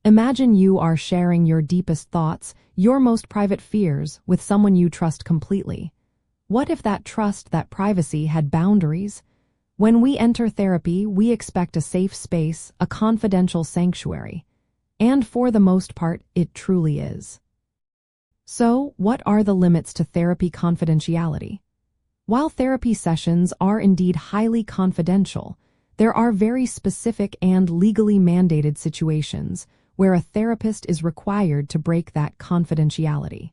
Imagine you are sharing your deepest thoughts, your most private fears, with someone you trust completely. What if that trust, that privacy, had boundaries? When we enter therapy, we expect a safe space, a confidential sanctuary. And for the most part, it truly is. So, what are the limits to therapy confidentiality? While therapy sessions are indeed highly confidential, there are very specific and legally mandated situations where a therapist is required to break that confidentiality.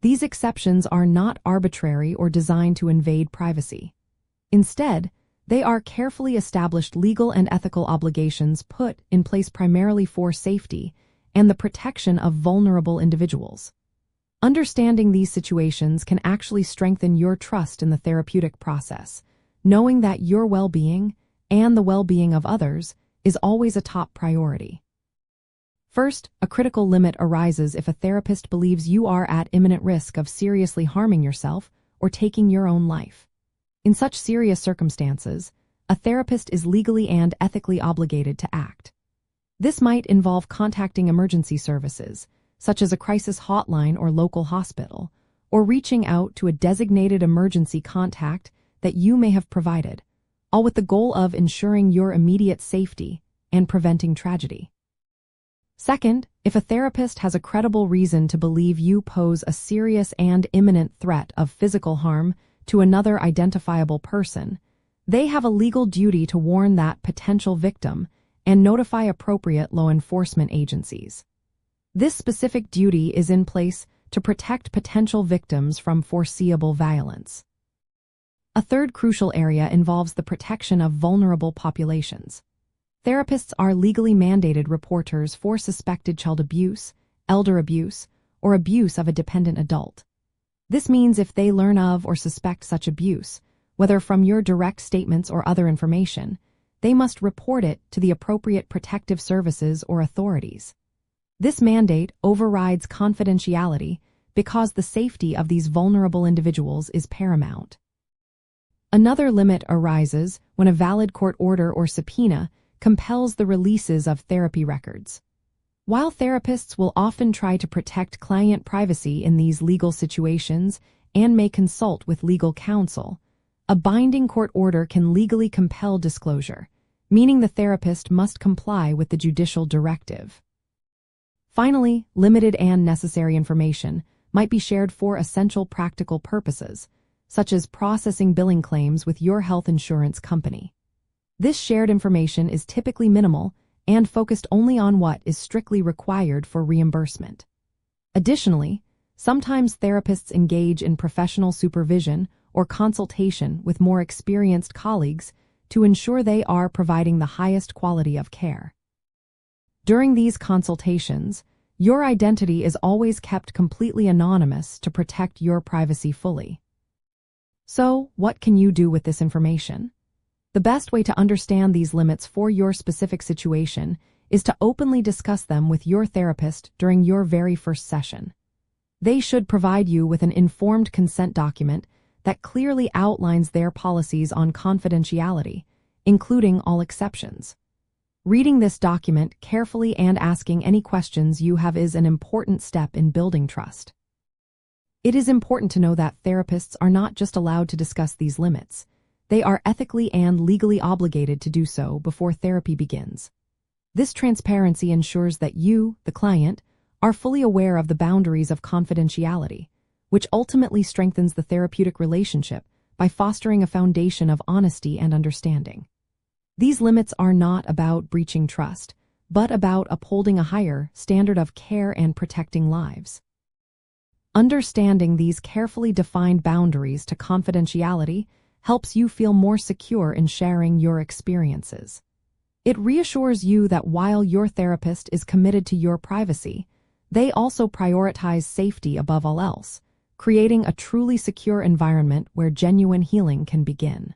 These exceptions are not arbitrary or designed to invade privacy. Instead, they are carefully established legal and ethical obligations put in place primarily for safety and the protection of vulnerable individuals. Understanding these situations can actually strengthen your trust in the therapeutic process, knowing that your well-being and the well-being of others is always a top priority. First, a critical limit arises if a therapist believes you are at imminent risk of seriously harming yourself or taking your own life. In such serious circumstances, a therapist is legally and ethically obligated to act. This might involve contacting emergency services, such as a crisis hotline or local hospital, or reaching out to a designated emergency contact that you may have provided, all with the goal of ensuring your immediate safety and preventing tragedy. Second, if a therapist has a credible reason to believe you pose a serious and imminent threat of physical harm to another identifiable person, they have a legal duty to warn that potential victim and notify appropriate law enforcement agencies. This specific duty is in place to protect potential victims from foreseeable violence. A third crucial area involves the protection of vulnerable populations. Therapists are legally mandated reporters for suspected child abuse, elder abuse, or abuse of a dependent adult. This means if they learn of or suspect such abuse, whether from your direct statements or other information, they must report it to the appropriate protective services or authorities. This mandate overrides confidentiality because the safety of these vulnerable individuals is paramount. Another limit arises when a valid court order or subpoena compels the releases of therapy records. While therapists will often try to protect client privacy in these legal situations and may consult with legal counsel, a binding court order can legally compel disclosure, meaning the therapist must comply with the judicial directive. Finally, limited and necessary information might be shared for essential practical purposes, such as processing billing claims with your health insurance company. This shared information is typically minimal and focused only on what is strictly required for reimbursement. Additionally, sometimes therapists engage in professional supervision or consultation with more experienced colleagues to ensure they are providing the highest quality of care. During these consultations, your identity is always kept completely anonymous to protect your privacy fully. So, what can you do with this information? The best way to understand these limits for your specific situation is to openly discuss them with your therapist during your very first session. They should provide you with an informed consent document that clearly outlines their policies on confidentiality, including all exceptions. Reading this document carefully and asking any questions you have is an important step in building trust. It is important to know that therapists are not just allowed to discuss these limits. They are ethically and legally obligated to do so before therapy begins. This transparency ensures that you, the client, are fully aware of the boundaries of confidentiality, which ultimately strengthens the therapeutic relationship by fostering a foundation of honesty and understanding. These limits are not about breaching trust, but about upholding a higher standard of care and protecting lives. Understanding these carefully defined boundaries to confidentiality helps you feel more secure in sharing your experiences. It reassures you that while your therapist is committed to your privacy, they also prioritize safety above all else, creating a truly secure environment where genuine healing can begin.